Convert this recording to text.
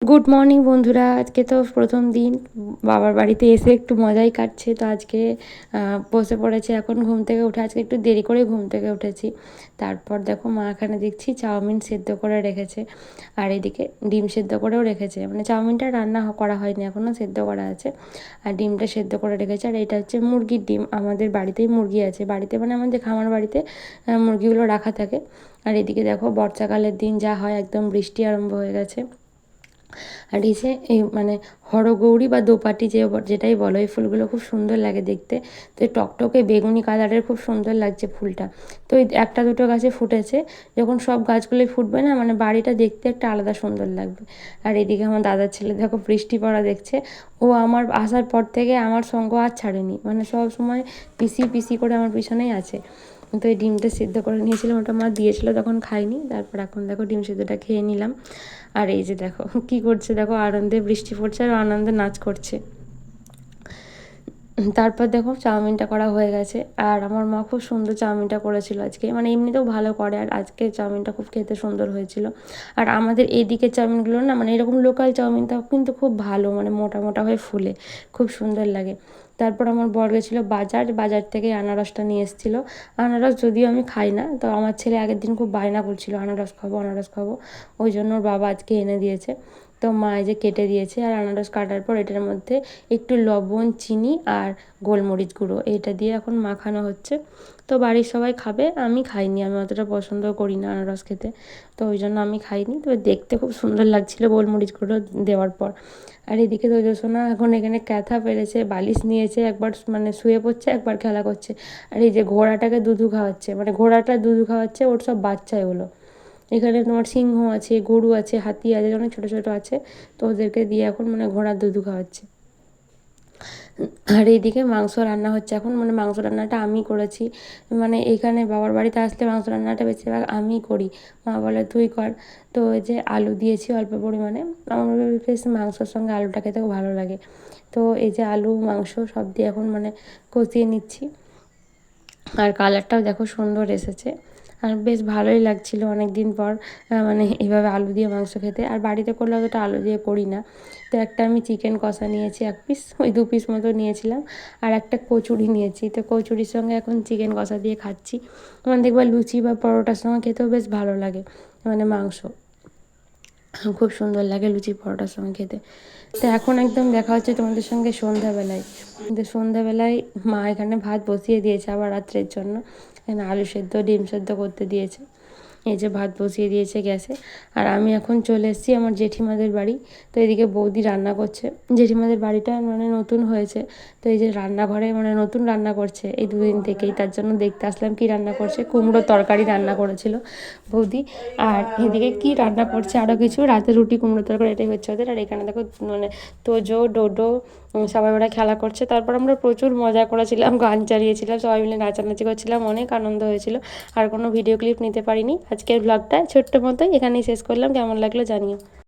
Good morning বন্ধুরা, আজকে তো প্রথম দিন বাবার বাড়িতে এসে একটু মজাই কাটছে। তো আজকে বসে পড়েছে, এখন ঘুম থেকে উঠে আজকে একটু দেরি করে ঘুম থেকে উঠেছি। তারপর দেখো মা এখানে দেখছি চাউমিন সেদ্ধ করে রেখেছে, আর এদিকে ডিম সেদ্ধ করেও রেখেছে। মানে চাউমিনটা রান্না করা হয়নি এখনও, সেদ্ধ করা আছে, আর ডিমটা সেদ্ধ করে রেখেছে। আর এটা হচ্ছে মুরগির ডিম, আমাদের বাড়িতেই মুরগি আছে, বাড়িতে মানে আমাদের খামার বাড়িতে মুরগিগুলো রাখা থাকে। আর এদিকে দেখো বর্ষাকালের দিন যা হয়, একদম বৃষ্টি আরম্ভ হয়ে গেছে। আর এই যে এই মানে হরগৌরী বা দোপাটি যেটাই বলো, এই ফুলগুলো খুব সুন্দর লাগে দেখতে। তো এই টকটকে বেগুনি কালারের খুব সুন্দর লাগছে ফুলটা। তো এই একটা দুটো গাছে ফুটেছে, যখন সব গাছগুলোই ফুটবে না, মানে বাড়িটা দেখতে একটা আলাদা সুন্দর লাগবে। আর এদিকে আমার দাদার ছেলে দেখো বৃষ্টি পড়া দেখছে, ও আমার আসার পর থেকে আমার সঙ্গ আর ছাড়েনি, মানে সব সময় পিসি পিসি করে আমার পিছনেই আছে। তো এই ডিমটা সিদ্ধ করে নিয়েছিলাম, ওটা মা দিয়েছিল, তখন খাইনি। তারপর এখন দেখো ডিম সিদ্ধটা খেয়ে নিলাম। আর এই যে দেখো কি করছে, দেখো আনন্দে বৃষ্টি পড়ছে আর আনন্দে নাচ করছে। তারপর দেখো চাউমিনটা করা হয়ে গেছে, আর আমার মা খুব সুন্দর চাউমিনটা করেছিল আজকে, মানে এমনিতেও ভালো করে, আর আজকে চাউমিনটা খুব খেতে সুন্দর হয়েছিল। আর আমাদের এই দিকের চাউমিনগুলো না, মানে এরকম লোকাল চাউমিনটাও কিন্তু খুব ভালো, মানে মোটা মোটা হয়ে ফুলে খুব সুন্দর লাগে। তারপর আমার বর গেছিলো বাজার থেকে আনারসটা নিয়ে এসেছিলো। আনারস যদিও আমি খাই না, তো আমার ছেলে আগের দিন খুব বায়না করছিল আনারস খাবো আনারস খাবো, ওই জন্য ওর বাবা আজকে এনে দিয়েছে। তো মা এই যে কেটে দিয়েছে, আর আনারস কাটার পর এটার মধ্যে একটু লবণ, চিনি আর গোলমরিচ গুঁড়ো এইটা দিয়ে এখন মাখানো হচ্ছে। তো বাড়ির সবাই খাবে, আমি খাইনি, আমি অতটা পছন্দ করি না আনারস খেতে, তো ওই জন্য আমি খাইনি। তবে দেখতে খুব সুন্দর লাগছিলো গোলমরিচ গুঁড়ো দেওয়ার পর। আর এদিকে দোজোসোনা এখন এখানে ক্যাথা পেরেছে, বালিশ নিয়েছে, একবার মানে শুয়ে পড়ছে, একবার খেলা করছে। আর এই যে ঘোড়াটাকে দুধু খাওয়াচ্ছে, মানে ঘোড়াটা দুধু খাওয়াচ্ছে, ওর সব বাচ্চা এগুলো। এখানে তোমার সিংহ আছে, গরু আছে, হাতি আছে, অনেক ছোটো ছোটো আছে। তো ওদেরকে দিয়ে এখন মানে ঘোড়ার দুধু খাওয়াচ্ছে। আর এইদিকে মাংস রান্না হচ্ছে এখন, মানে মাংস রান্নাটা আমি করেছি। মানে এইখানে বাবার বাড়িতে আসলে মাংস রান্নাটা বেশিরভাগ আমিই করি, মা বলে তুই কর। তো এই যে আলু দিয়েছি অল্প পরিমাণে, আমার বেশ মাংসর সঙ্গে আলুটা খেতে খুব ভালো লাগে। তো এই যে আলু মাংস সব দিয়ে এখন মানে কষিয়ে নিচ্ছি। আর কালারটাও দেখো সুন্দর এসেছে, আর বেশ ভালোই লাগছিল অনেক দিন পর মানে এইভাবে আলু দিয়ে মাংস খেতে। আর বাড়িতে করলে অতটা আলু দিয়ে করি না। তো একটা আমি চিকেন কষা নিয়েছি, 1 পিস, ওই 2 পিস মতো নিয়েছিলাম। আর একটা কচুরি নিয়েছি, তো কচুরির সঙ্গে এখন চিকেন কষা দিয়ে খাচ্ছি। মানে দেখবা লুচি বা পরোটার সঙ্গে খেতেও বেশ ভালো লাগে, মানে মাংস খুব সুন্দর লাগে লুচি পরোটার সঙ্গে খেতে। তো এখন একদম দেখা হচ্ছে তোমাদের সঙ্গে সন্ধ্যাবেলায়। কিন্তু সন্ধ্যাবেলায় মা এখানে ভাত বসিয়ে দিয়েছে আবার রাত্রের জন্য, এখানে আলু সেদ্ধ ডিম সেদ্ধ করতে দিয়েছে। এই যে ভাত বসিয়ে দিয়েছে গ্যাসে। আর আমি এখন চলে এসেছি আমার জেঠিমাদের বাড়ি। তো এদিকে বৌদি রান্না করছে, জেঠিমাদের বাড়িটা মানে নতুন হয়েছে, তো এই যে রান্নাঘরে মানে নতুন রান্না করছে এই 2 দিন থেকেই, তার জন্য দেখতে আসলাম কি রান্না করছে। কুমড়োর তরকারি রান্না করেছিল বৌদি, আর এদিকে কি রান্না করছে আরও কিছু, রাতে রুটি কুমড়ো তরকারি এটাই হচ্ছে ওদের। আর এখানে দেখো মানে তোজো ডোডো সবাই ওরা খেলা করছে। তারপর আমরা প্রচুর মজা করেছিলাম, গান চালিয়েছিলাম, সবাই মিলে নাচানাচি করছিলাম, অনেক আনন্দ হয়েছিল। আর কোনো ভিডিও ক্লিপ নিতে পারিনি। আজকের ব্লগটা ছোট্ট মতোই এখানেই শেষ করলাম, কেমন লাগলো জানিও।